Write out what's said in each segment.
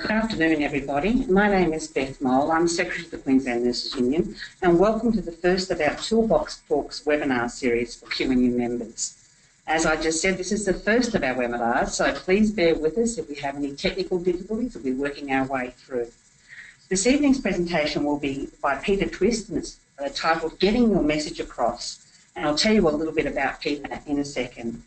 Good afternoon, everybody. My name is Beth Mole. I'm Secretary of the Queensland Nurses Union, and welcome to the first of our Toolbox Talks webinar series for QNU members. As I just said, this is the first of our webinars, so please bear with us if we have any technical difficulties. We'll be working our way through. This evening's presentation will be by Peter Twist, and it's titled Getting Your Message Across. And I'll tell you a little bit about Peter in a second.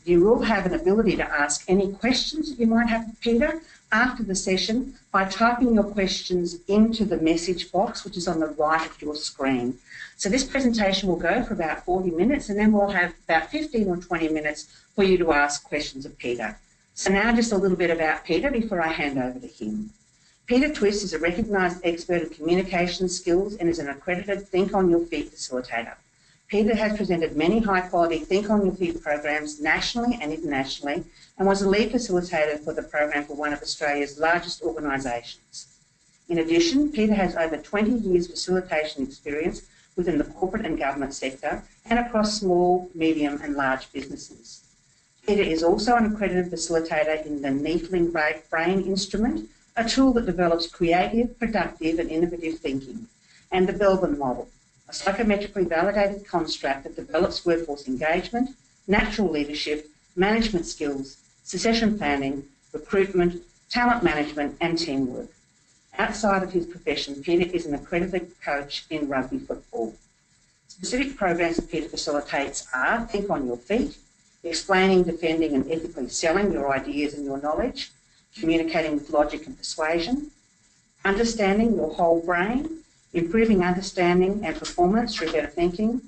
You will have an ability to ask any questions that you might have for Peter after the session by typing your questions into the message box, which is on the right of your screen. So this presentation will go for about 40 minutes, and then we'll have about 15 or 20 minutes for you to ask questions of Peter. So now just a little bit about Peter before I hand over to him. Peter Twist is a recognised expert in communication skills and is an accredited Think on Your Feet facilitator. Peter has presented many high-quality Think on Your Feet programs nationally and internationally, and was a lead facilitator for the program for one of Australia's largest organisations. In addition, Peter has over 20 years facilitation experience within the corporate and government sector and across small, medium and large businesses. Peter is also an accredited facilitator in the Needling Brain Instrument, a tool that develops creative, productive and innovative thinking, and the Belbin model, a psychometrically validated construct that develops workforce engagement, natural leadership, management skills, succession planning, recruitment, talent management and teamwork. Outside of his profession, Peter is an accredited coach in rugby football. Specific programs that Peter facilitates are Think on Your Feet, explaining, defending and ethically selling your ideas and your knowledge, communicating with logic and persuasion, understanding your whole brain, improving understanding and performance through better thinking,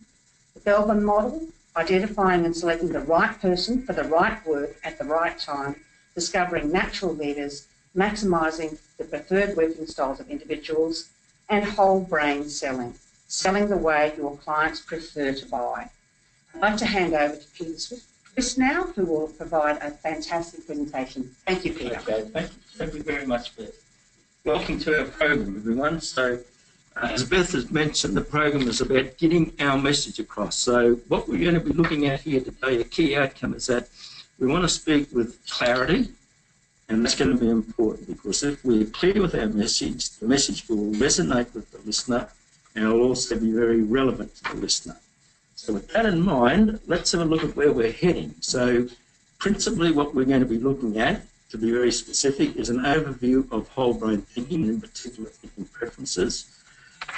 the Belbin model, identifying and selecting the right person for the right work at the right time, discovering natural leaders, maximising the preferred working styles of individuals, and whole brain selling, selling the way your clients prefer to buy. I'd like to hand over to Peter Twist now, who will provide a fantastic presentation. Thank you, Peter. Okay, thank you very much, Beth. Welcome to our program, everyone. So, as Beth has mentioned, the program is about getting our message across. So what we're going to be looking at here today, a key outcome is that we want to speak with clarity, and that's going to be important because if we're clear with our message, the message will resonate with the listener and it will also be very relevant to the listener. So with that in mind, let's have a look at where we're heading. So principally what we're going to be looking at, to be very specific, is an overview of whole brain thinking, and in particular thinking preferences.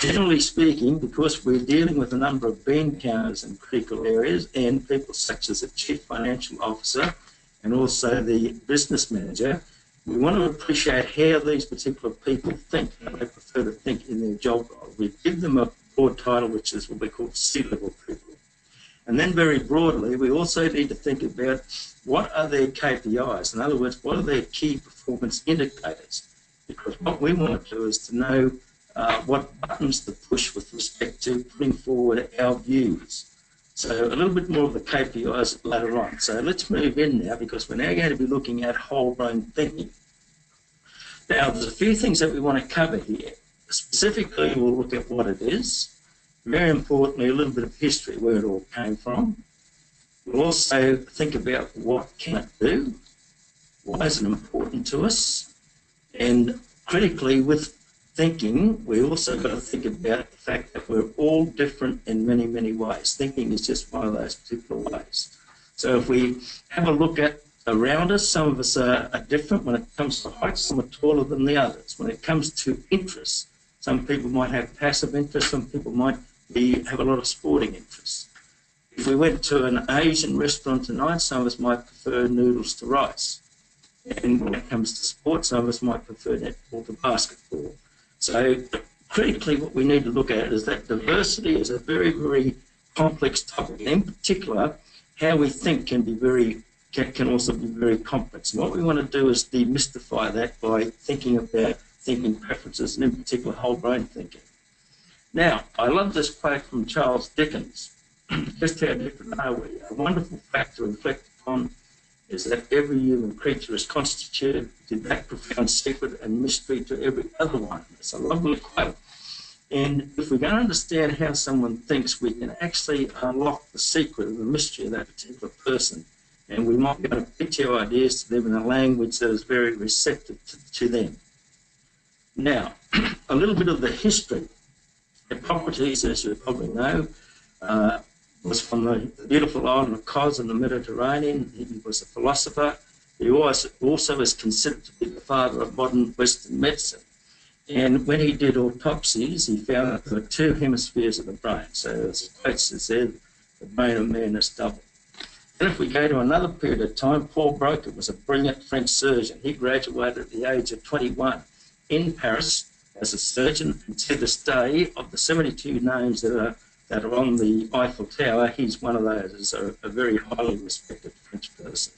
Generally speaking, because we're dealing with a number of bean counters in critical areas and people such as the Chief Financial Officer and also the Business Manager, we want to appreciate how these particular people think, how they prefer to think in their job role. We give them a broad title, which is what we call C-level people. And then very broadly, we also need to think about what are their KPIs. In other words, what are their key performance indicators? Because what we want to do is to know what buttons to push with respect to putting forward our views. So a little bit more of the KPIs later on. So let's move in now because we're now going to be looking at whole brain thinking. Now there's a few things that we want to cover here. Specifically, we'll look at what it is. Very importantly, a little bit of history, where it all came from. We'll also think about what can it do, why is it important to us, and critically with thinking, we also got to think about the fact that we're all different in many, many ways. Thinking is just one of those particular ways. So if we have a look at around us, some of us are different when it comes to height, some are taller than the others. When it comes to interests, some people might have passive interests, some people might have a lot of sporting interests. If we went to an Asian restaurant tonight, some of us might prefer noodles to rice. And when it comes to sport, some of us might prefer netball to basketball. So critically what we need to look at is that diversity is a very, very complex topic. In particular, how we think can also be very complex. And what we want to do is demystify that by thinking about thinking preferences and in particular whole brain thinking. Now, I love this quote from Charles Dickens. Just how different are we? A wonderful fact to reflect upon is that every human creature is constituted to that profound secret and mystery to every other one. It's a lovely quote. And if we're going to understand how someone thinks, we can actually unlock the secret of the mystery of that particular person. And we might be able to pitch our ideas to them in a language that is very receptive to them. Now, a little bit of the history. Hippocrates, as you probably know, was from the beautiful island of Kos in the Mediterranean. He was a philosopher. He also is considered to be the father of modern Western medicine. And when he did autopsies, he found that there were two hemispheres of the brain. So as it quotes it said, the brain of man is double. And if we go to another period of time, Paul Broca was a brilliant French surgeon. He graduated at the age of 21 in Paris as a surgeon, and to this day, of the 72 names that are on the Eiffel Tower, he's one of those. He's a very highly respected French person.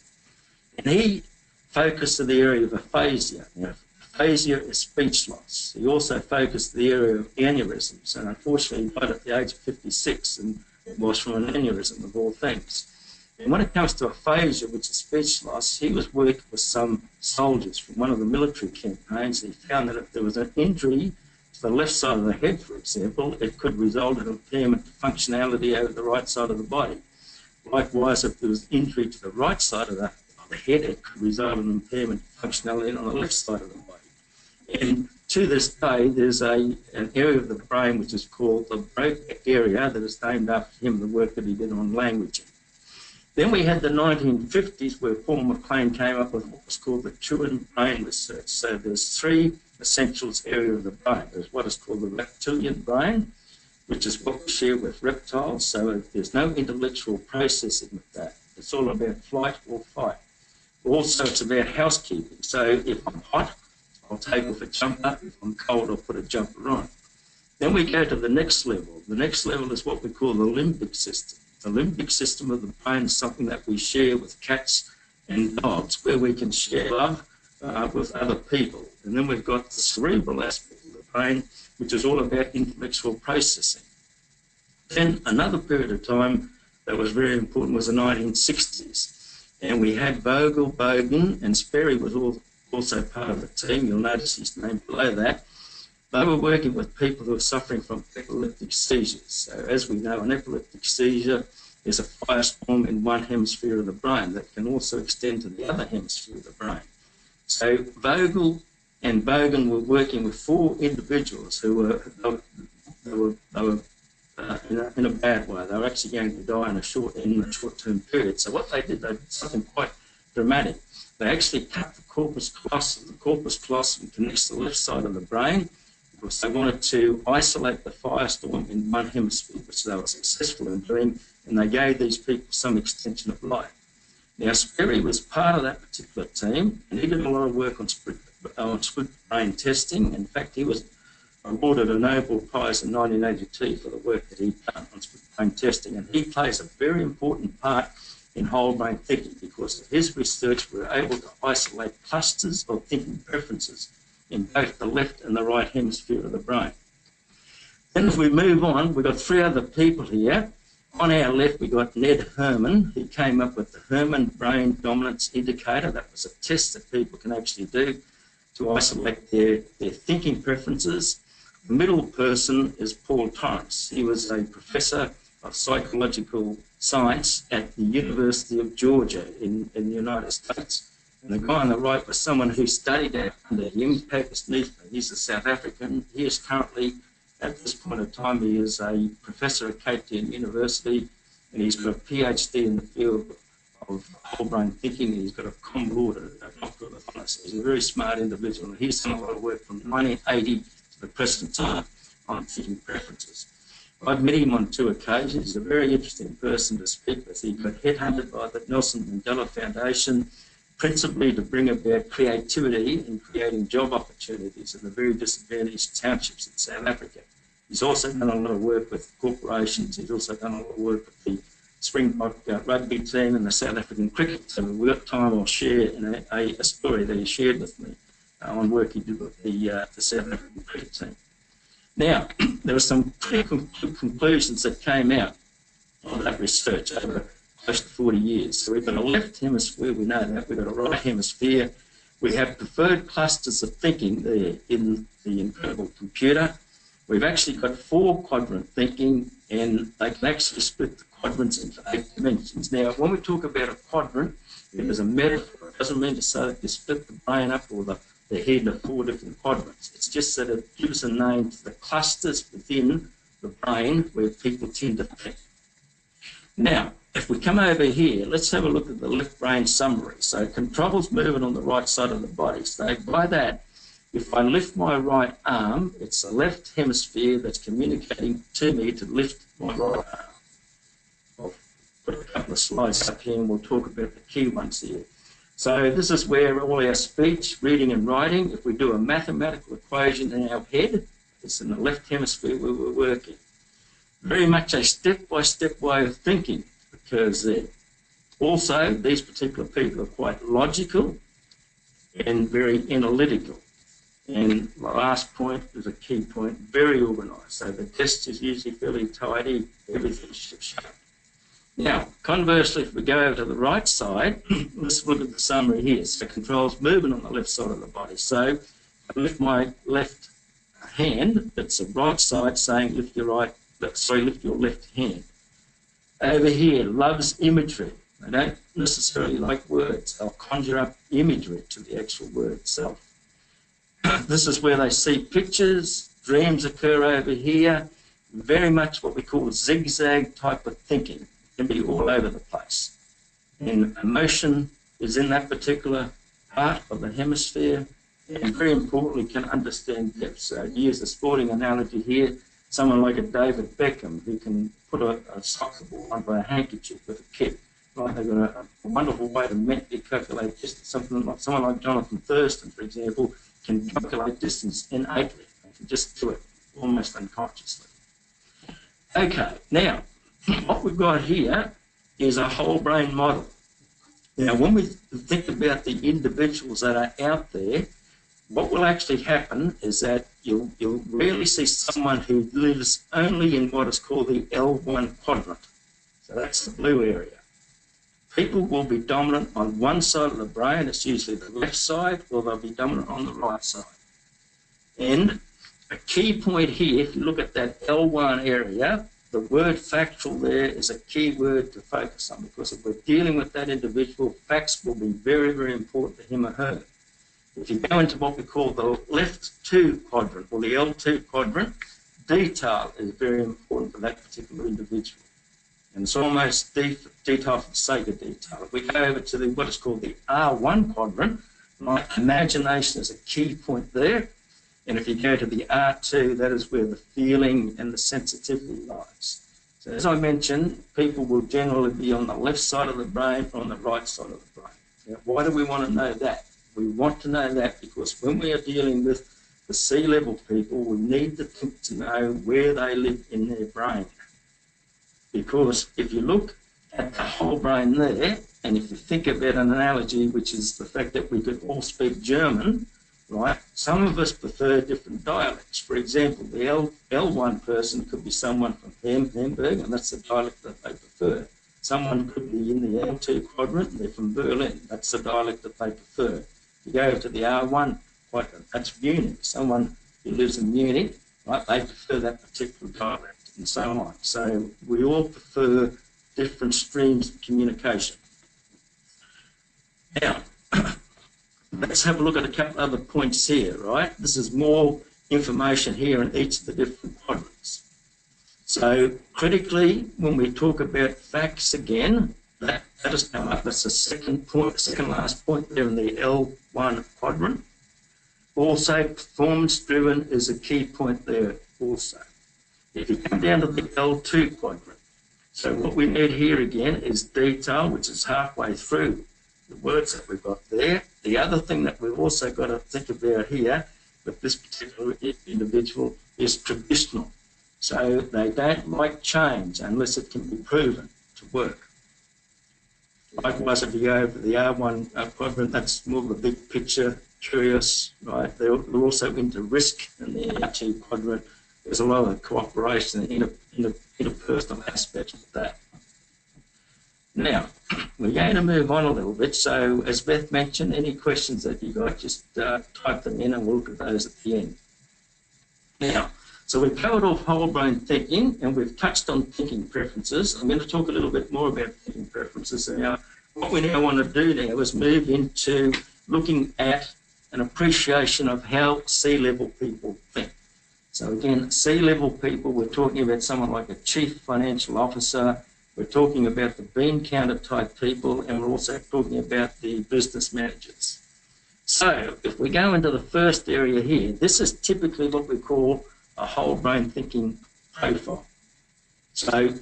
And he focused in the area of aphasia. Now, aphasia is speech loss. He also focused the area of aneurysms, and unfortunately he died at the age of 56, and it was from an aneurysm of all things. And when it comes to aphasia, which is speech loss, he was working with some soldiers from one of the military campaigns, and he found that if there was an injury to the left side of the head, for example, it could result in impairment to functionality over the right side of the body. Likewise, if there was injury to the right side of the head, it could result in impairment to functionality on the left side of the body. And to this day, there's an area of the brain which is called the Broca area that is named after him, the work that he did on languaging. Then we had the 1950s where Paul MacLean came up with what was called the Chewin brain research. So there's three essentials area of the brain. There's what is called the reptilian brain, which is what we share with reptiles. So there's no intellectual processing with that. It's all about flight or fight. Also, it's about housekeeping. So if I'm hot, I'll take off a jumper. If I'm cold, I'll put a jumper on. Then we go to the next level. The next level is what we call the limbic system. The limbic system of the brain is something that we share with cats and dogs, where we can share love with other people. And then we've got the cerebral aspect of the brain, which is all about intellectual processing. Then another period of time that was very important was the 1960s. And we had Vogel, Bogan, and Sperry was also part of the team. You'll notice his name below that. They were working with people who are suffering from epileptic seizures. So as we know, an epileptic seizure is a firestorm in one hemisphere of the brain that can also extend to the other hemisphere of the brain. So Vogel and Bogan were working with 4 individuals who were in a bad way. They were actually going to die in a short-term period. So what they did something quite dramatic. They actually cut the corpus callosum connects the left side of the brain, because they wanted to isolate the firestorm in one hemisphere, which they were successful in doing, and they gave these people some extension of life. Now, Sperry was part of that particular team, and he did a lot of work on split brain testing. In fact, he was awarded a Nobel Prize in 1982 for the work that he'd done on split brain testing, and he plays a very important part in whole brain thinking, because of his research we were able to isolate clusters of thinking preferences in both the left and the right hemisphere of the brain. Then if we move on, we've got 3 other people here. On our left, we got Ned Herman. He came up with the Herman Brain Dominance Indicator. That was a test that people can actually do to isolate their thinking preferences. The middle person is Paul Torrance. He was a professor of psychological science at the University of Georgia in the United States. And the guy on the right was someone who studied under him, Pakus Neathman. He's a South African. He is currently, at this point of time, he is a professor at Cape Town University, and he's got a PhD in the field of whole brain thinking. He's got a cum laude, a doctorate of honours. He's a very smart individual, and he's done a lot of work from 1980 to the present time on thinking preferences. I've met him on 2 occasions. He's a very interesting person to speak with. He got headhunted by the Nelson Mandela Foundation, principally to bring about creativity in creating job opportunities in the very disadvantaged townships in South Africa. He's also done a lot of work with corporations. He's also done a lot of work with the Springbok rugby team and the South African cricket team. We've got time, I'll share in a story that he shared with me on work he did with the South African cricket team. Now, there were some critical conclusions that came out of that research over close to 40 years. So we've got a left hemisphere, we know that. We've got a right hemisphere. We have preferred clusters of thinking there in the incredible computer. We've actually got 4-quadrant thinking, and they can actually split the quadrants into 8 dimensions. Now, when we talk about a quadrant, it is a metaphor. It doesn't mean to say that you split the brain up or the the head of 4 different quadrants. It's just that it gives a name to the clusters within the brain where people tend to think. Now, if we come over here, let's have a look at the left brain summary. So controls movement on the right side of the body. So by that, if I lift my right arm, it's the left hemisphere that's communicating to me to lift my right arm. I'll put a couple of slides up here and we'll talk about the key ones here. So this is where all our speech, reading and writing, if we do a mathematical equation in our head, it's in the left hemisphere where we're working. Very much a step-by-step way of thinking, because also these particular people are quite logical and very analytical. And the last point is a key point, very organised. So the desk is usually fairly tidy, everything's ship-shape. Now, conversely, if we go over to the right side, let's look at the summary here. So it controls movement on the left side of the body. So I lift my left hand, it's the right side saying lift your lift your left hand. Over here, loves imagery. They don't necessarily like words. They'll conjure up imagery to the actual word itself. This is where they see pictures, dreams occur over here, very much what we call zigzag type of thinking. It can be all over the place. And emotion is in that particular part of the hemisphere, and very importantly can understand depth. So to use a sporting analogy here, someone like a David Beckham who can put a soccer ball under a handkerchief with a kick. Right, they've got a wonderful way to mentally calculate distance. Someone like Jonathan Thurston, for example, can calculate distance innately. They can just do it almost unconsciously. Okay, now what we've got here is a whole brain model. Now, when we think about the individuals that are out there, what will actually happen is that you'll rarely see someone who lives only in what is called the L1 quadrant. So that's the blue area. People will be dominant on one side of the brain, it's usually the left side, or they'll be dominant on the right side. And a key point here, if you look at that L1 area, the word factual there is a key word to focus on, because if we're dealing with that individual, facts will be very, very important to him or her. If you go into what we call the left 2 quadrant, or the L2 quadrant, detail is very important for that particular individual. And it's almost detail for the sake of detail. If we go over to what is called the R1 quadrant, like imagination is a key point there. And if you go to the R2, that is where the feeling and the sensitivity lies. So as I mentioned, people will generally be on the left side of the brain or on the right side of the brain. Now, why do we want to know that? We want to know that because when we are dealing with the C-level people, we need to know where they live in their brain. Because if you look at the whole brain there, and if you think about an analogy, which is the fact that we could all speak German, right? Some of us prefer different dialects. For example, the L1 person could be someone from Hamburg, and that's the dialect that they prefer. Someone could be in the L2 quadrant, and they're from Berlin. That's the dialect that they prefer. You go to the R1 quadrant, that's Munich. Someone who lives in Munich, right? They prefer that particular dialect, and so on. So we all prefer different streams of communication. Now, let's have a look at a couple other points here, right? This is more information here in each of the different quadrants. So critically, when we talk about facts again, that has come up. That's the second point, the second last point there in the L1 quadrant. Also, performance-driven is a key point there also. If you come down to the L2 quadrant, so what we need here again is detail, which is halfway through the words that we've got there. The other thing that we've also got to think about here with this particular individual is traditional. So they don't like change unless it can be proven to work. Likewise, if you go over the R1 quadrant, that's more of a big picture, curious, right? They're also into risk in the R2 quadrant. There's a lot of cooperation and interpersonal aspects of that. Now, we're going to move on a little bit. So, as Beth mentioned, any questions that you got, just type them in and we'll look at those at the end. Now, so we've covered off whole brain thinking and we've touched on thinking preferences. I'm going to talk a little bit more about thinking preferences. Now, what we now want to do now is move into looking at an appreciation of how C-level people think. So again, C-level people, we're talking about someone like a chief financial officer, we're talking about the bean counter type people, and we're also talking about the business managers. So if we go into the first area here, this is typically what we call a whole brain thinking profile. So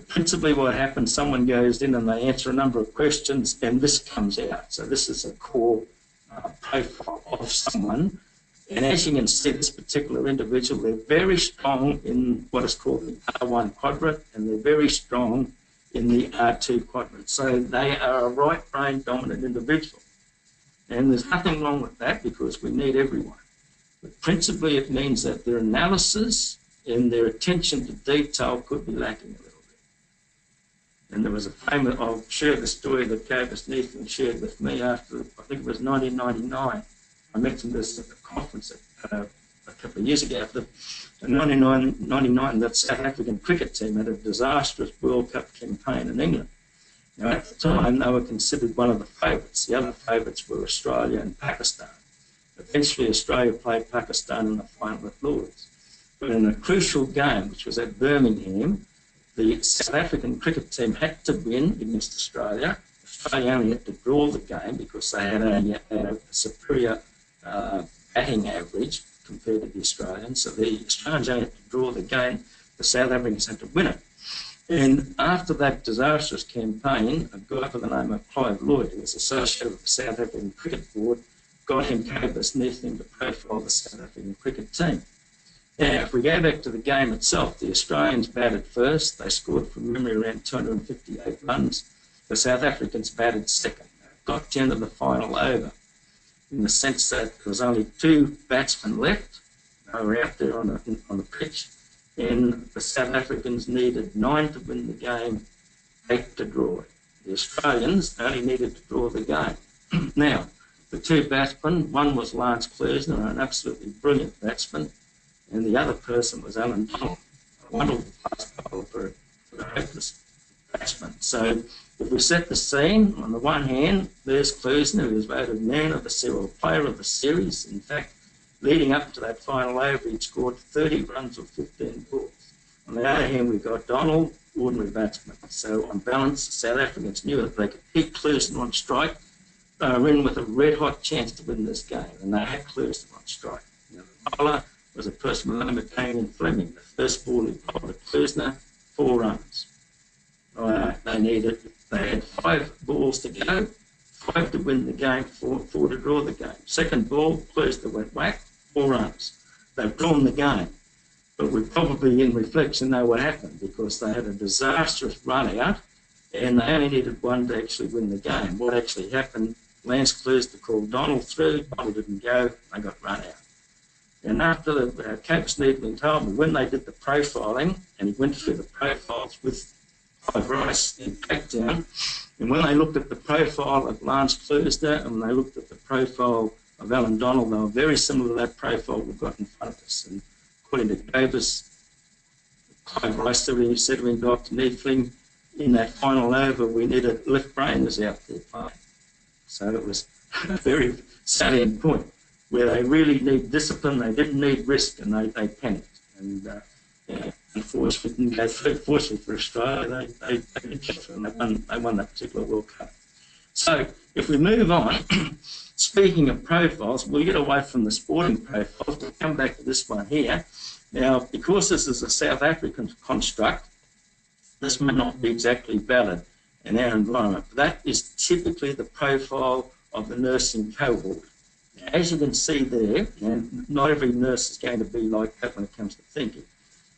principally what happens, someone goes in and they answer a number of questions and this comes out. So this is a core profile of someone. And as you can see, this particular individual, they're very strong in what is called the R1 quadrant, and they're very strong in the R2 quadrant. So they are a right brain dominant individual. And there's nothing wrong with that because we need everyone. But principally it means that their analysis and their attention to detail could be lacking a little bit. And there was a famous, I'll share the story that Gabus Nathan shared with me after, I think it was 1999. I mentioned this at the conference a couple of years ago. In 1999, the South African cricket team had a disastrous World Cup campaign in England. Now, at the time, they were considered one of the favourites. The other favourites were Australia and Pakistan. Eventually, Australia played Pakistan in the final at Lord's. But in a crucial game, which was at Birmingham, the South African cricket team had to win against Australia. Australia only had to draw the game because they had a superior batting average compared to the Australians. So the Australians only had to draw the game. The South Africans had to win it. And after that disastrous campaign, a guy by the name of Clive Lloyd, who was associated with the South African Cricket Board, got him Gabus Nathan to profile the South African cricket team. Now, if we go back to the game itself, the Australians batted first. They scored from memory around 258 runs. The South Africans batted second. Got down to the final over, in the sense that there was only 2 batsmen left. They were out there on the pitch, and the South Africans needed 9 to win the game, 8 to draw it. The Australians only needed to draw the game. Now, the 2 batsmen, one was Lance Klersner, an absolutely brilliant batsman, and the other person was Alan Donald, a wonderful fast bowler for a hopeless batsman. So if we set the scene, on the one hand, there's Klersner, who was voted man of the series, or player of the series. In fact, leading up to that final over, he'd scored 30 runs with 15 balls. On the other hand, we've got Donald, ordinary batsman. So on balance, the South Africans knew that they could keep Klersner on strike. They were in with a red-hot chance to win this game, and they had Klersner on strike. Now, the bowler was a person with the name of Damien Fleming. The first ball he bowled at Klersner, 4 runs. They had 5 balls to go, 5 to win the game, 4 to draw the game. Second ball, Klersner went whack, 4 runs. They've drawn the game. But we probably, in reflection, know what happened because they had a disastrous run out and they only needed 1 to actually win the game. What actually happened, Lance Klersner called Donald through, Donald didn't go, they got run out. And after the Gabus Nathan told me, when they did the profiling, and he went through the profiles with Clive Rice in Blacktown, and when they looked at the profile of Lance Klersner and they looked at the profile of Alan Donald, they were very similar to that profile we've got in front of us. And according to Gabus, Clive Rice said to him, Dr. Neefling, in that final over, we needed left brainers out there playing. So it was a very salient point where they really need discipline, they didn't need risk, and they panicked. And unfortunately, didn't go through. Fortunately for Australia, they won that particular World Cup. So if we move on, speaking of profiles, we'll get away from the sporting profiles. We'll come back to this one here. Now, because this is a South African construct, this may not be exactly valid in our environment, but that is typically the profile of the nursing cohort. As you can see there, and not every nurse is going to be like that when it comes to thinking,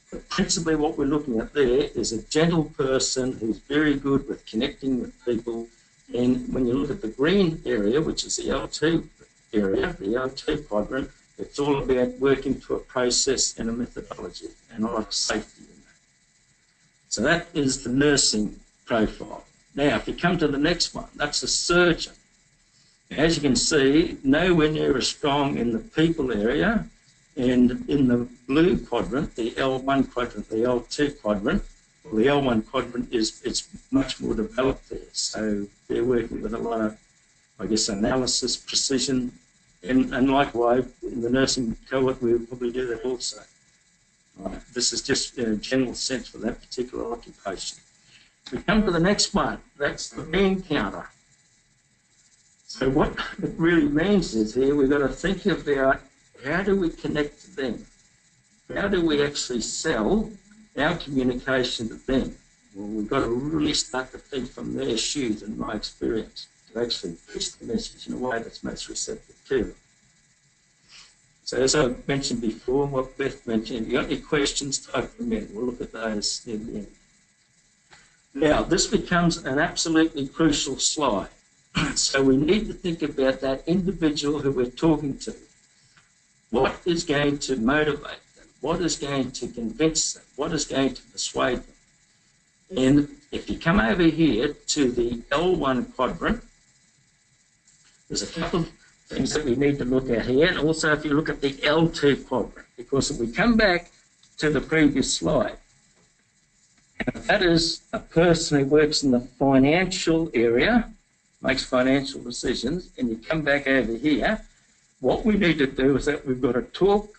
but principally what we're looking at there is a gentle person who's very good with connecting with people. And when you look at the green area, which is the L2 area, the L2 quadrant, it's all about working to a process and a methodology and a lot of safety in that. So that is the nursing profile. Now, if you come to the next one, that's a surgeon. As you can see, nowhere near as strong in the people area, and in the blue quadrant, the L1 quadrant, the L2 quadrant, well, the L1 quadrant it's much more developed there. So they're working with a lot of, I guess, analysis, precision, And likewise, in the nursing cohort, we would probably do that also. Right. This is just in a general sense for that particular occupation. We come to the next one. That's the bean counter. So what it really means is here we've got to think about how do we connect to them? How do we actually sell our communication to them? Well, we've got to really start to think from their shoes, in my experience, to actually pitch the message in a way that's most receptive to them. So as I mentioned before, what Beth mentioned, if you've got any questions, type them in. We'll look at those in the end. Now, this becomes an absolutely crucial slide. So we need to think about that individual who we're talking to. What is going to motivate them? What is going to convince them? What is going to persuade them? And if you come over here to the L1 quadrant, there's a couple of things that we need to look at here. And also if you look at the L2 quadrant, because if we come back to the previous slide, and that is a person who works in the financial area, makes financial decisions, and you come back over here, what we need to do is that we've got to talk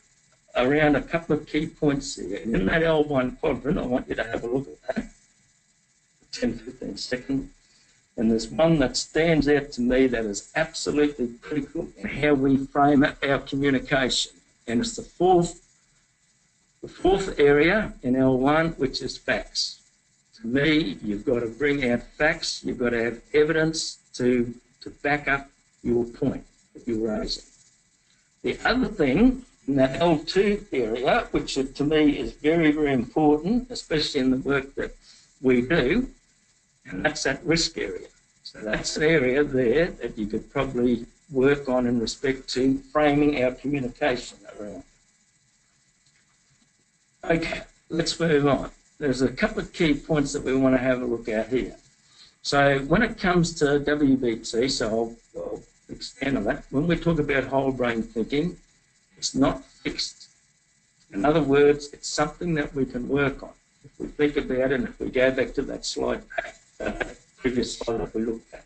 around a couple of key points here. And in that L1 quadrant, I want you to have a look at that. 10, 15 seconds. And there's one that stands out to me that is absolutely critical in how we frame our communication. And it's the fourth area in L1, which is facts. To me, you've got to bring out facts. You've got to have evidence to back up your point that you're raising. The other thing in that L2 area, which to me is very, very important, especially in the work that we do, and that's that risk area. So that's an area there that you could probably work on in respect to framing our communication around. Okay, let's move on. There's a couple of key points that we want to have a look at here. So when it comes to WBT, so I'll expand on that. When we talk about whole brain thinking, it's not fixed. In other words, it's something that we can work on. If we think about it, and if we go back to that slide, previous slide that we looked at.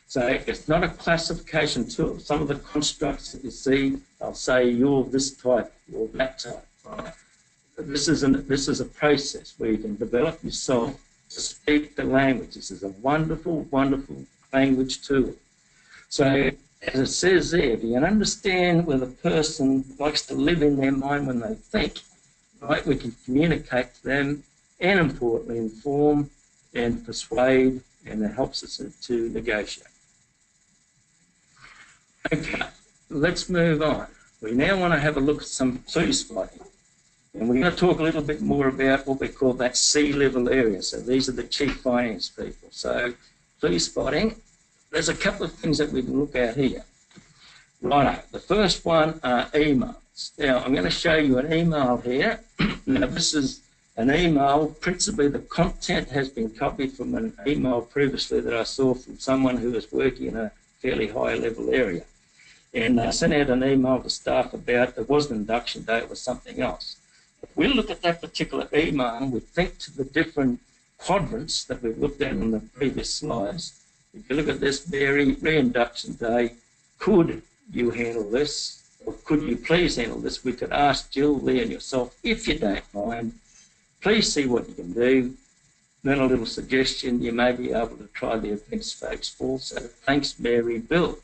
So it's not a classification tool. Some of the constructs that you see, I'll say you're this type, you're that type. Right? This is a process where you can develop yourself to speak the language. This is a wonderful, wonderful language tool. So as it says there, if you can understand where the person likes to live in their mind when they think, right, we can communicate to them and importantly inform and persuade, and it helps us to negotiate. Okay, let's move on. We now want to have a look at some clue spotting. And we're going to talk a little bit more about what we call that C-level area. So these are the chief finance people. So clue spotting, there's a couple of things that we can look at here. Right, the first one are emails. Now, I'm going to show you an email here. Now, this is an email, principally the content has been copied from an email previously that I saw from someone who was working in a fairly high level area. And I sent out an email to staff about, it wasn't induction day, it was something else. If we look at that particular email and we think to the different quadrants that we've looked at in the previous slides, if you look at this, Mary, re-induction day, could you handle this? Or could you please handle this? We could ask Jill, Lee and yourself, if you don't mind, please see what you can do. Then a little suggestion, you may be able to try the events folks also. Thanks, Mary, Bill.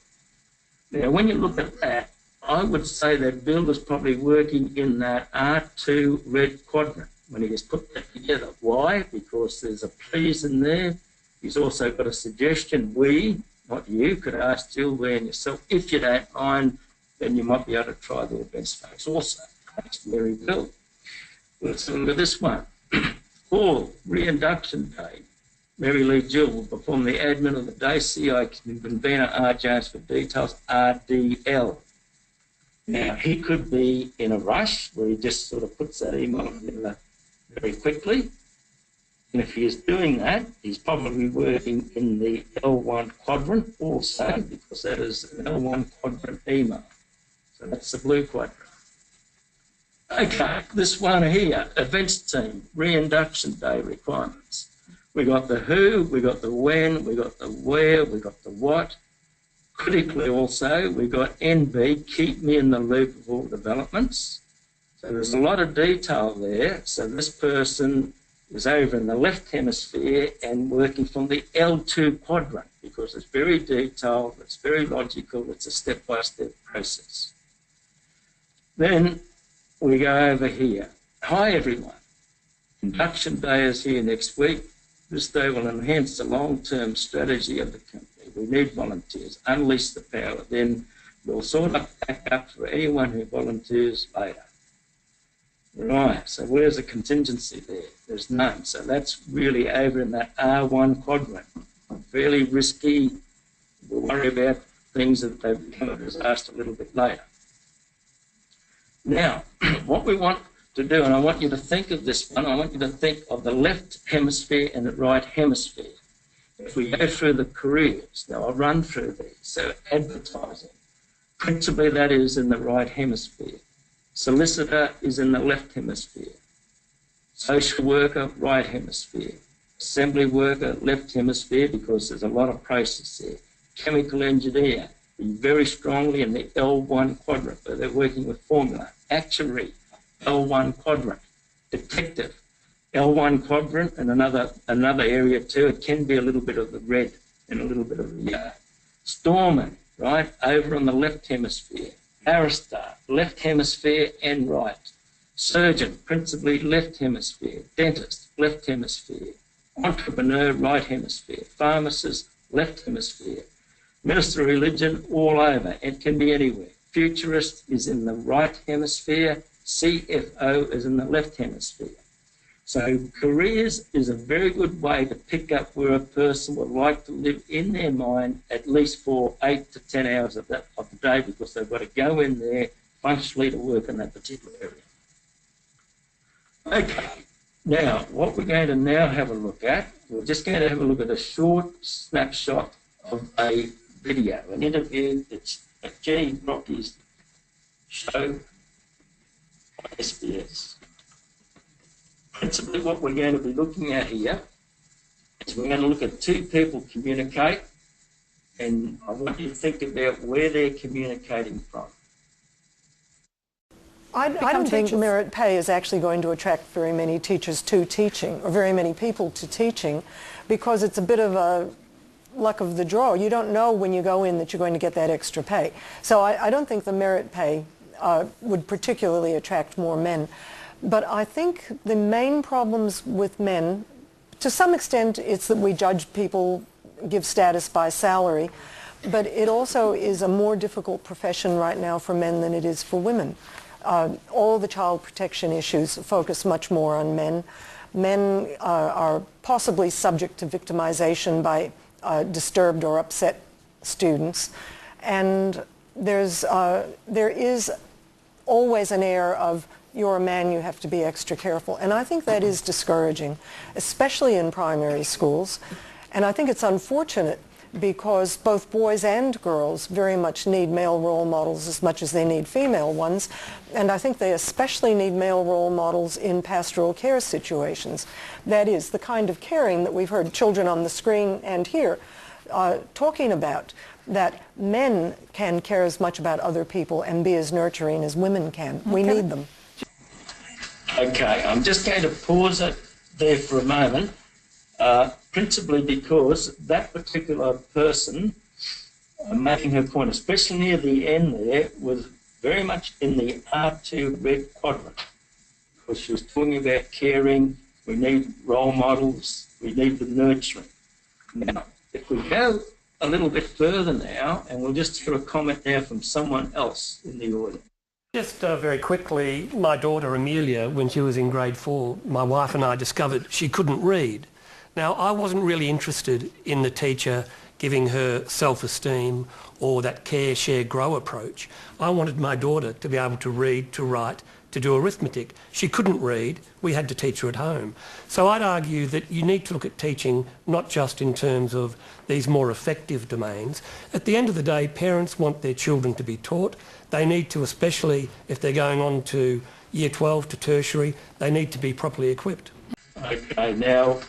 Now, when you look at that, I would say that Bill is probably working in that R2 red quadrant when he has put that together. Why? Because there's a please in there. He's also got a suggestion. We, not you, could ask Jill, Lee and yourself, if you don't mind, then you might be able to try the events folks also. Thanks, Mary, Bill. Let's look at this one. All re-induction day. Mary Lee Jill will perform the admin of the day. C.I. Convener R. Jones for details. RDL. Now, he could be in a rush where he just sort of puts that email together very quickly. And if he is doing that, he's probably working in the L1 quadrant also, because that is an L1 quadrant email. So that's the blue quadrant. Okay, this one here, events team, re-induction day requirements. We got the who, we got the when, we got the where, we got the what. Critically also, we've got NB, keep me in the loop of all developments. So there's a lot of detail there. So this person is over in the left hemisphere and working from the L2 quadrant because it's very detailed, it's very logical, it's a step-by-step process. Then we go over here. Hi everyone. Induction day is here next week. This day will enhance the long-term strategy of the company. We need volunteers. Unleash the power. Then we'll sort of back up for anyone who volunteers later. Right, so where's the contingency there? There's none. So that's really over in that R1 quadrant. Fairly risky. We'll worry about things that they become a disaster a little bit later. Now, what we want to do, and I want you to think of this one, I want you to think of the left hemisphere and the right hemisphere. If we go through the careers, now I'll run through these. So advertising, principally that is in the right hemisphere. Solicitor is in the left hemisphere. Social worker, right hemisphere. Assembly worker, left hemisphere, because there's a lot of process there. Chemical engineer, very strongly in the L1 quadrant, but they're working with formula. Actuary, L1 quadrant. Detective, L1 quadrant, and another area too. It can be a little bit of the red and a little bit of the yellow. Storeman, right, over on the left hemisphere. Barrister, left hemisphere and right. Surgeon, principally left hemisphere. Dentist, left hemisphere. Entrepreneur, right hemisphere. Pharmacist, left hemisphere. Minister of religion, all over. It can be anywhere. Futurist is in the right hemisphere. CFO is in the left hemisphere. So careers is a very good way to pick up where a person would like to live in their mind at least for 8 to 10 hours of the day, because they've got to go in there functionally to work in that particular area. Okay, now what we're going to now have a look at, we're just going to have a look at a short snapshot of a video, an interview that's at Jenny Rocky's show on SBS. Principally what we're going to be looking at here is we're going to look at two people communicate, and I want you to think about where they're communicating from. I don't think merit pay is actually going to attract very many teachers to teaching, or very many people to teaching, because it's a bit of a luck of the draw. You don't know when you go in that you're going to get that extra pay. So I don't think the merit pay would particularly attract more men. But I think the main problems with men, to some extent, it's that we judge people, give status by salary, but it also is a more difficult profession right now for men than it is for women. All the child protection issues focus much more on men. Men are possibly subject to victimization by disturbed or upset students, and there is always an air of, you're a man, you have to be extra careful. And I think that is discouraging, especially in primary schools. And I think it's unfortunate because both boys and girls very much need male role models as much as they need female ones. And I think they especially need male role models in pastoral care situations. That is, the kind of caring that we've heard children on the screen and here talking about, that men can care as much about other people and be as nurturing as women can. We need them. Okay, I'm just going to pause it there for a moment, principally because that particular person making her point, especially near the end there, was very much in the R2 red quadrant, because she was talking about caring, we need role models, we need the nurturing. Now, if we go a little bit further now, and we'll just hear a comment now from someone else in the audience. Just very quickly, my daughter Amelia, when she was in grade 4, my wife and I discovered she couldn't read. Now, I wasn't really interested in the teacher giving her self-esteem or that care, share, grow approach. I wanted my daughter to be able to read, to write, to do arithmetic. She couldn't read, we had to teach her at home. So I'd argue that you need to look at teaching not just in terms of these more effective domains. At the end of the day, parents want their children to be taught. They need to, especially if they're going on to year 12 to tertiary, they need to be properly equipped. Okay, now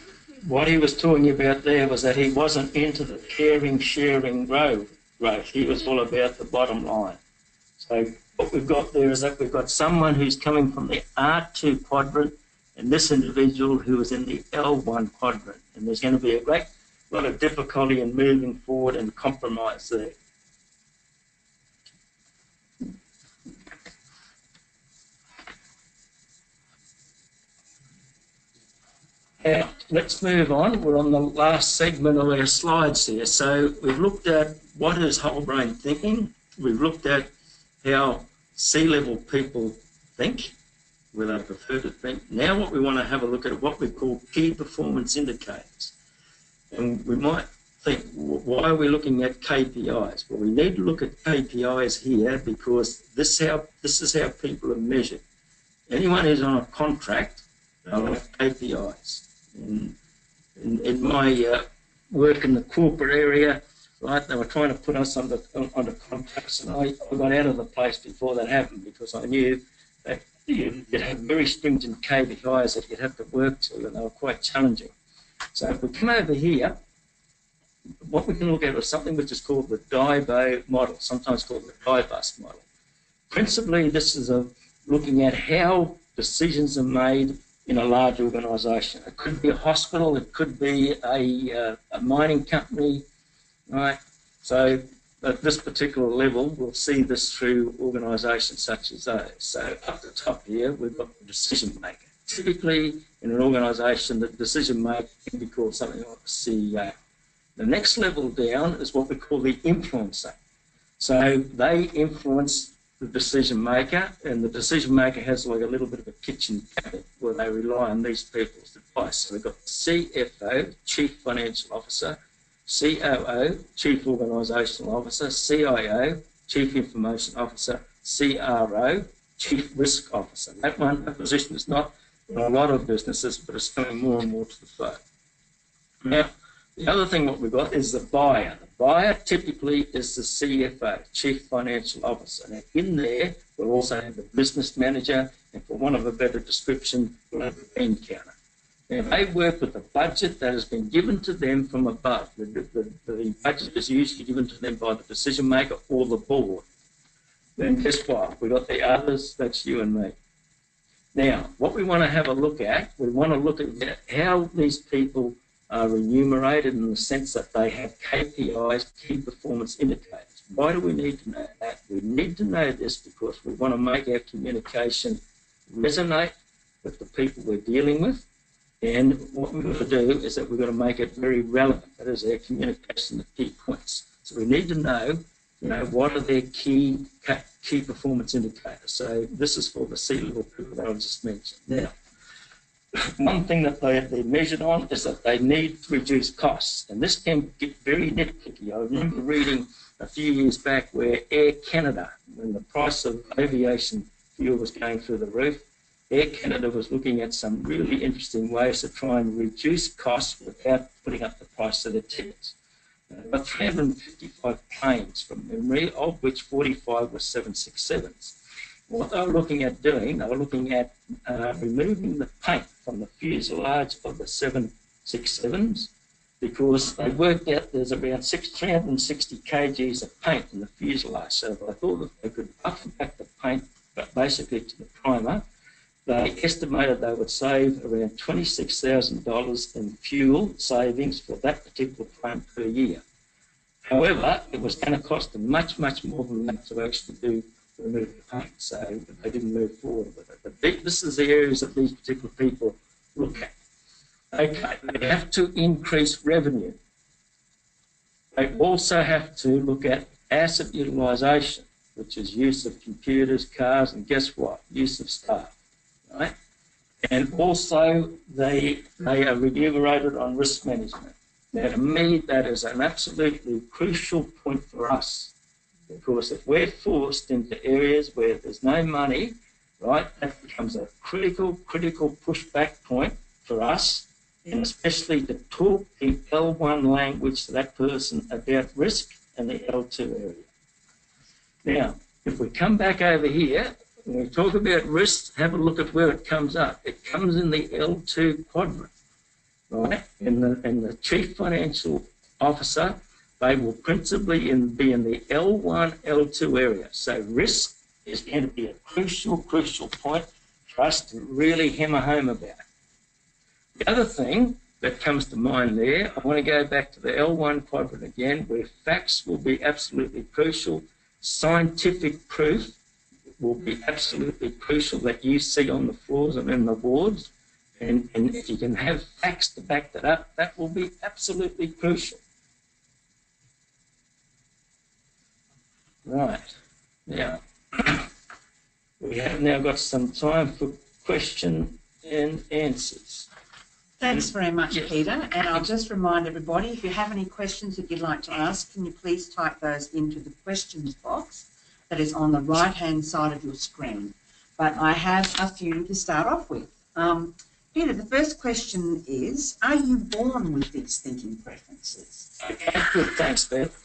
what he was talking about there was that he wasn't into the caring, sharing, grow growth. He was all about the bottom line. So what we've got there is that we've got someone who's coming from the R2 quadrant and this individual who is in the L1 quadrant. And there's going to be a great lot of difficulty in moving forward and compromise there. Now, let's move on. We're on the last segment of our slides here. So we've looked at what is whole brain thinking. We've looked at how C-level people think, where they prefer to think. Now what we want to have a look at what we call key performance indicators. And we might think, why are we looking at KPIs? Well, we need to look at KPIs here because this is how people are measured. Anyone who's on a contract, they'll have KPIs. In my work in the corporate area, right, they were trying to put us under contracts, and I got out of the place before that happened because I knew that you'd have very stringent KPIs that you'd have to work to, and they were quite challenging. So if we come over here, what we can look at is something which is called the DIBO model, sometimes called the DIBUS model. Principally, this is looking at how decisions are made in a large organisation. It could be a hospital, it could be a mining company, right? So at this particular level, we'll see this through organisations such as those. So up the top here, we've got the decision maker. Typically, in an organisation, the decision maker can be called something like the CEO. The next level down is what we call the influencer. So they influence the decision maker, and the decision maker has like a little bit of a kitchen cabinet where they rely on these people's advice. So we've got CFO, Chief Financial Officer, COO, Chief Organisational Officer, CIO, Chief Information Officer, CRO, Chief Risk Officer. That position is not in a lot of businesses, but it's coming more and more to the fore. Now, the other thing what we've got is the buyer. The buyer typically is the CFO, Chief Financial Officer. Now, in there, we'll also have the business manager, and for want of a better description, we'll have the bean counter. Now, they work with the budget that has been given to them from above. The budget is usually given to them by the decision maker or the board. Then guess what? We've got the others, that's you and me. Now, what we want to have a look at, we want to look at how these people are remunerated in the sense that they have KPIs, key performance indicators. Why do we need to know that? We need to know this because we want to make our communication resonate with the people we're dealing with. And what we've got to do is that we've got to make it very relevant. That is our communication, the key points. So we need to know, what are their key performance indicators. So this is for the C-level people that I just mentioned. Now, one thing that they're measured on is that they need to reduce costs. And this can get very nitpicky. I remember reading a few years back where Air Canada, when the price of aviation fuel was going through the roof, Air Canada was looking at some really interesting ways to try and reduce costs without putting up the price of the tickets. About 355 planes from memory, of which 45 were 767s. What they were looking at doing, they were looking at removing the paint from the fuselage of the 767s because they worked out there's around 360 kgs of paint in the fuselage. So they thought that they could buff back the paint, but basically to the primer, they estimated they would save around $26,000 in fuel savings for that particular plane per year. However, it was going to cost them much, much more than that to actually remove the paint, so they didn't move forward with it. But this is the areas that these particular people look at. Okay, they have to increase revenue. They also have to look at asset utilisation, which is use of computers, cars, and guess what? Use of staff, right? And also they are remunerated on risk management. Now, to me, that is an absolutely crucial point for us. Because if we're forced into areas where there's no money, right, that becomes a critical pushback point for us, and especially to talk in L1 language to that person about risk and the L2 area. Now, if we come back over here, when we talk about risk, have a look at where it comes up. It comes in the L2 quadrant, right? And the Chief Financial Officer they will principally be in the L1, L2 area. So risk is going to be a crucial point for us to really hammer home about. The other thing that comes to mind there, I want to go back to the L1 quadrant again, where facts will be absolutely crucial. Scientific proof will be absolutely crucial that you see on the floors and in the wards. And if you can have facts to back that up, that will be absolutely crucial. Right. Now, we have now got some time for question and answers. Thanks very much, Yes. Peter. And I'll just remind everybody, if you have any questions that you'd like to ask, can you please type those into the questions box that is on the right-hand side of your screen. But I have a few to start off with. Peter, the first question is, are you born with these thinking preferences? Okay, good. Thanks, Beth.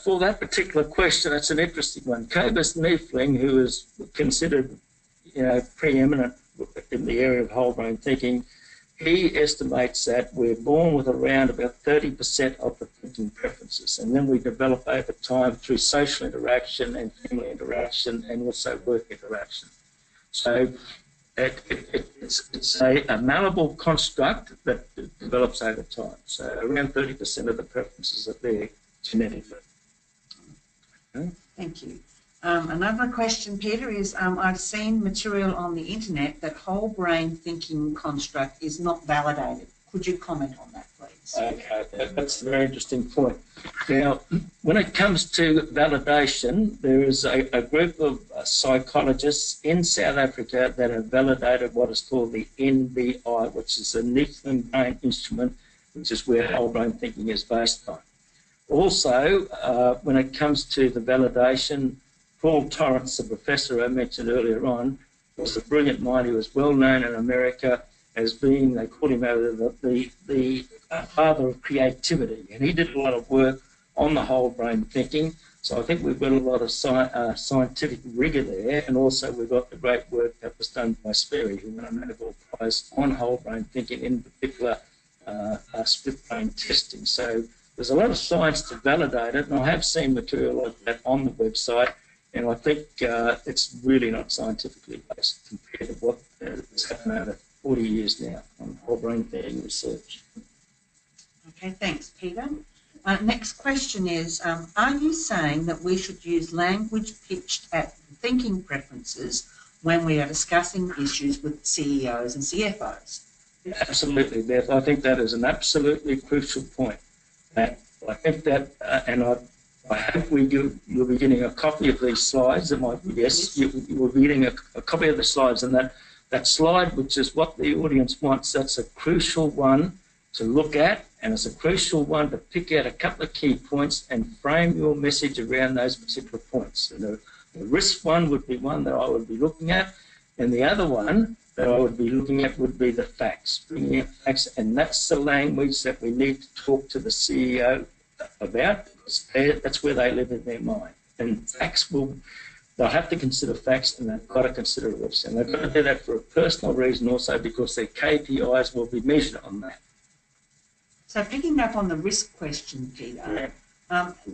For that particular question, it's an interesting one. Cobus Niefling, who is considered, preeminent in the area of whole brain thinking, he estimates that we're born with around about 30% of the thinking preferences, and then we develop over time through social interaction and family interaction and also work interaction. So it's a malleable construct that develops over time. So around 30% of the preferences are there genetically. Okay. Thank you. Another question, Peter, is I've seen material on the internet that whole brain thinking construct is not validated. Could you comment on that, please? Okay, that's a very interesting point. Now, when it comes to validation, there is a group of psychologists in South Africa that have validated what is called the NBI, which is a Niefling brain instrument, which is where whole brain thinking is based on. Also, when it comes to the validation, Paul Torrance, the professor I mentioned earlier on, was a brilliant mind. He was well known in America as being, they called him over the father of creativity. And he did a lot of work on the whole brain thinking. So I think we've got a lot of scientific rigour there. And also we've got the great work that was done by Sperry, who won a Nobel Prize on whole brain thinking, in particular split brain testing. So there's a lot of science to validate it. And I have seen material like that on the website. And I think it's really not scientifically based compared to what has happened over 40 years now on whole brain thinking research. Okay, thanks, Peter. Next question is, are you saying that we should use language pitched at thinking preferences when we are discussing issues with CEOs and CFOs? Absolutely, Beth. I think that is an absolutely crucial point. I think that, and I hope you'll be getting a copy of these slides. It might be, yes, you will be getting a copy of the slides, and that slide, which is what the audience wants, that's a crucial one to look at, and it's a crucial one to pick out a couple of key points and frame your message around those particular points. And the risk one would be one that I would be looking at, and the other one that I would be looking at would be the facts, bringing out facts, and that's the language that we need to talk to the CEO about, because that's where they live in their mind. And facts they'll have to consider facts, and they've got to consider risks. And they've got to do that for a personal reason also, because their KPIs will be measured on that. So picking up on the risk question, Peter,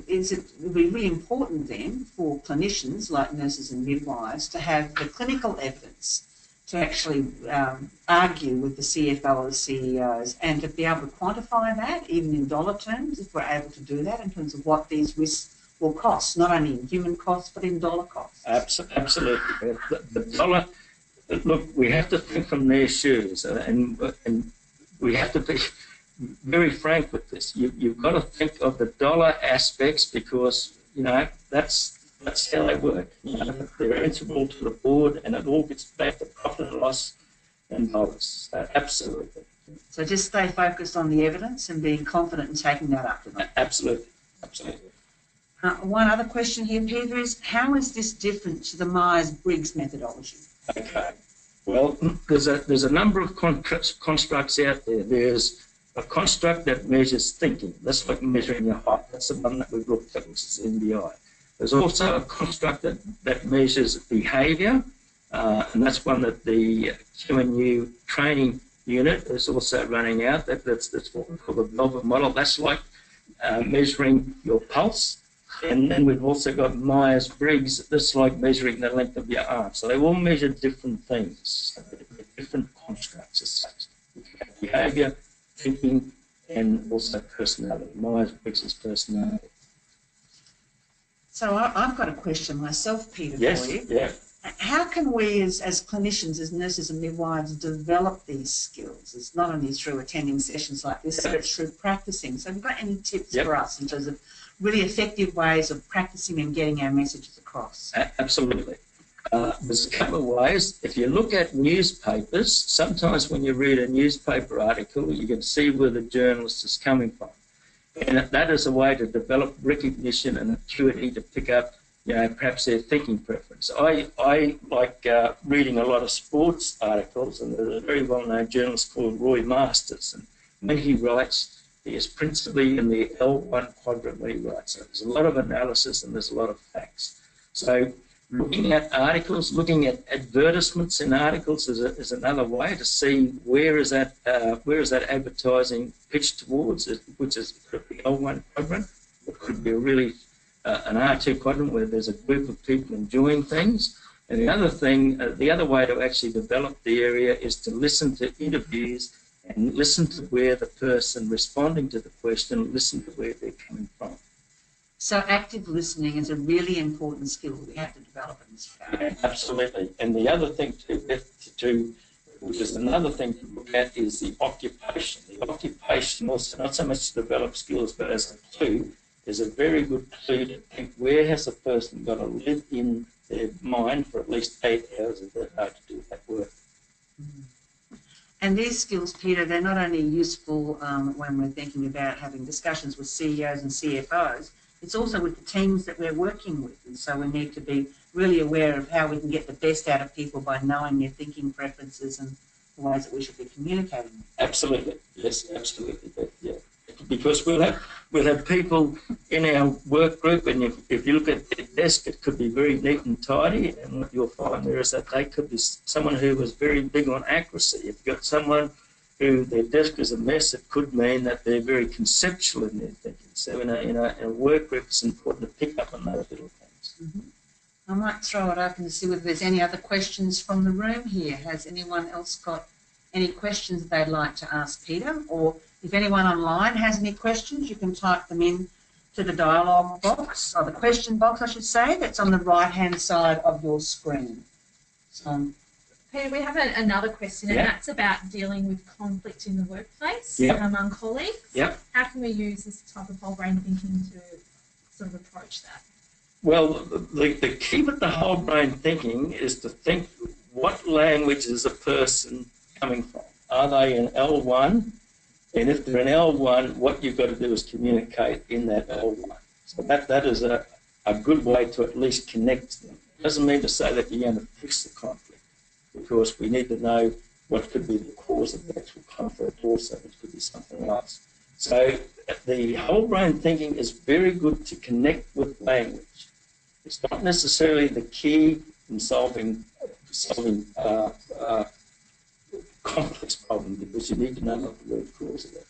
it would be really important then for clinicians like nurses and midwives to have the clinical evidence to actually argue with the CFO or the CEOs, and to be able to quantify that, even in dollar terms, if we're able to do that in terms of what these risks will cost, not only in human costs, but in dollar costs. Absolutely. The dollar, look, we have to think from their shoes, and we have to be very frank with this. You've got to think of the dollar aspects, because, that's how they work. They're answerable to the board, and it all gets back to profit and loss and dollars. Absolutely. So just stay focused on the evidence and being confident in taking that up to them. Absolutely. One other question here, Peter, is how is this different to the Myers-Briggs methodology? Okay. Well, there's a number of constructs out there. There's a construct that measures thinking. That's like measuring your height. That's the one that we've looked at, which is NBI. There's also a construct that measures behaviour, and that's one that the QNMU training unit is also running out. That's what we call the Melbourne model. That's like measuring your pulse. And then we've also got Myers-Briggs. That's like measuring the length of your arm. So they all measure different things, different constructs as such. Behaviour, thinking, and also personality. Myers-Briggs is personality. So I've got a question myself, Peter, Yes, for you. yeah. How can we as clinicians, as nurses and midwives, develop these skills? It's not only through attending sessions like this, but it's through practicing. So have you got any tips for us in terms of really effective ways of practicing and getting our messages across? Absolutely. There's a couple of ways. If you look at newspapers, sometimes when you read a newspaper article, you can see where the journalist is coming from. And that is a way to develop recognition and acuity to pick up, perhaps their thinking preference. I like reading a lot of sports articles, and there's a very well-known journalist called Roy Masters, and when he writes, he is principally in the L1 quadrant when he writes. So there's a lot of analysis and there's a lot of facts. So looking at articles, looking at advertisements in articles is another way to see where is that advertising pitched towards, which is could be L1 quadrant, it could be really an R2 quadrant where there's a group of people enjoying things. And the other thing, the other way to actually develop the area is to listen to interviews and listen to where the person responding to the question, listen to where they're coming from. So active listening is a really important skill we have to develop in this regard. Absolutely. And the other thing which is another thing to look at, is the occupation. The occupation also not so much to develop skills, but as a clue, is a very good clue to think where has a person got to live in their mind for at least 8 hours of the day to do that work. And these skills, Peter, they're not only useful when we're thinking about having discussions with CEOs and CFOs, it's also with the teams that we're working with. And so we need to be really aware of how we can get the best out of people by knowing their thinking preferences and the ways that we should be communicating. Absolutely. Yes, absolutely. But, yeah. Because we'll have people in our work group, and if you look at their desk, it could be very neat and tidy, and what you'll find there is that they could be someone who was very big on accuracy. If you've got someone who their desk is a mess, it could mean that they're very conceptual in their thinking. So in a work group, it's important to pick up on those little things. I might throw it open to see whether there's any other questions from the room here. Has anyone else got any questions they'd like to ask Peter? Or if anyone online has any questions, you can type them in to the dialogue box, or the question box, I should say, that's on the right-hand side of your screen. So, Peter, we have another question, and that's about dealing with conflict in the workplace among colleagues. How can we use this type of whole brain thinking to sort of approach that? Well, the key with the whole brain thinking is to think, what language is a person coming from? Are they in L1? And if they're in L1, what you've got to do is communicate in that L1. So that is a good way to at least connect them. It doesn't mean to say that you're going to fix the conflict, because we need to know what could be the cause of the actual conflict also, which could be something else. So the whole brain thinking is very good to connect with language. It's not necessarily the key in solving complex problem, because you need to know what the root cause of it.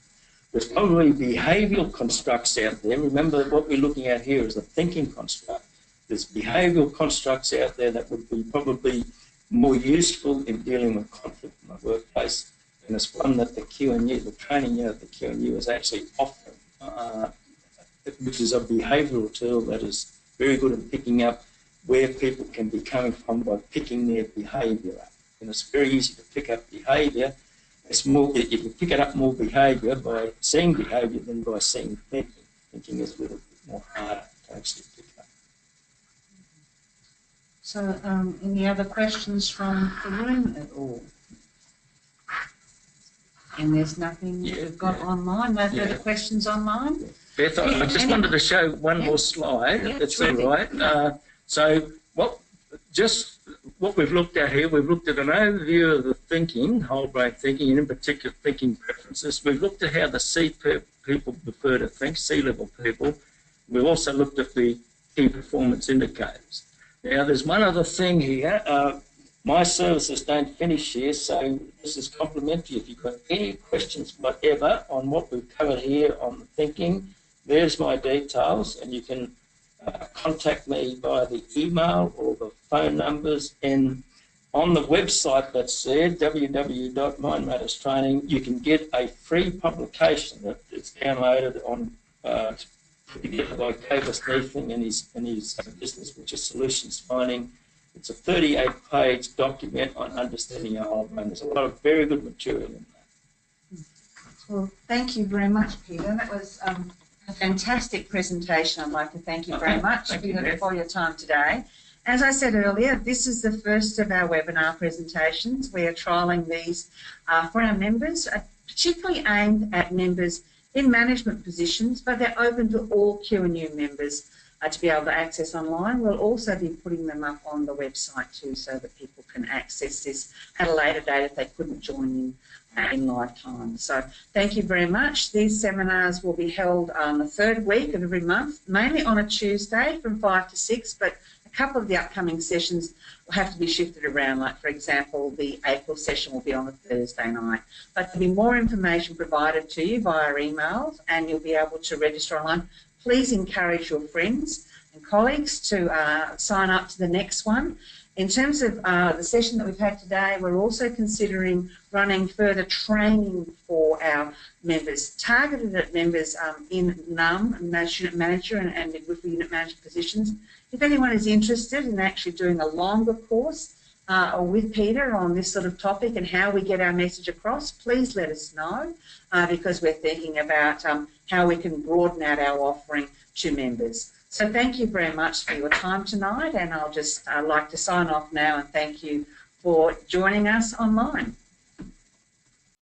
There's probably behavioural constructs out there. Remember, what we're looking at here is a thinking construct. There's behavioural constructs out there that would be probably more useful in dealing with conflict in the workplace, and it's one that the QNU, the training unit of the QNU, is actually offering, which is a behavioural tool that is very good at picking up where people can be coming from by picking their behaviour up. And it's very easy to pick up behaviour. It's more, you can pick it up more behaviour by seeing behaviour than by seeing thinking. Thinking is a little bit more harder to actually pick up. So, any other questions from the room at all? And there's nothing we've got online, no further questions online? Beth, I just wanted to show one more slide, if it's all right. So what we've looked at here, we've looked at an overview of the thinking, whole brain thinking, and in particular thinking preferences. We've looked at how the C people prefer to think, C-level people. We've also looked at the key performance indicators. Now, there's one other thing here. My services don't finish here, so this is complimentary. If you've got any questions whatever on what we've covered here on the thinking, there's my details, and you can contact me via the email or the phone numbers. And on the website that's there, www.mindmatterstraining, you can get a free publication that's downloaded on put together by Kavis Neething and his business, which is Solutions Finding. It's a 38-page document on understanding our whole brain. There's a lot of very good material in that. Well, thank you very much, Peter. That was a fantastic presentation. I'd like to thank you very much for your time today. As I said earlier, this is the first of our webinar presentations. We are trialling these for our members, particularly aimed at members in management positions, but they're open to all QNU members to be able to access online. We'll also be putting them up on the website too, so that people can access this at a later date if they couldn't join in live time. So thank you very much. These seminars will be held on the third week of every month, mainly on a Tuesday from 5 to 6, but a couple of the upcoming sessions will have to be shifted around. Like, for example, the April session will be on a Thursday night. But there'll be more information provided to you via emails, and you'll be able to register online. Please encourage your friends and colleagues to sign up to the next one. In terms of the session that we've had today, we're also considering running further training for our members, targeted at members in NUM, Unit Manager and Midwifery Unit Manager positions. If anyone is interested in actually doing a longer course or with Peter on this sort of topic and how we get our message across, please let us know because we're thinking about how we can broaden out our offering to members. So thank you very much for your time tonight, and I'll just like to sign off now and thank you for joining us online.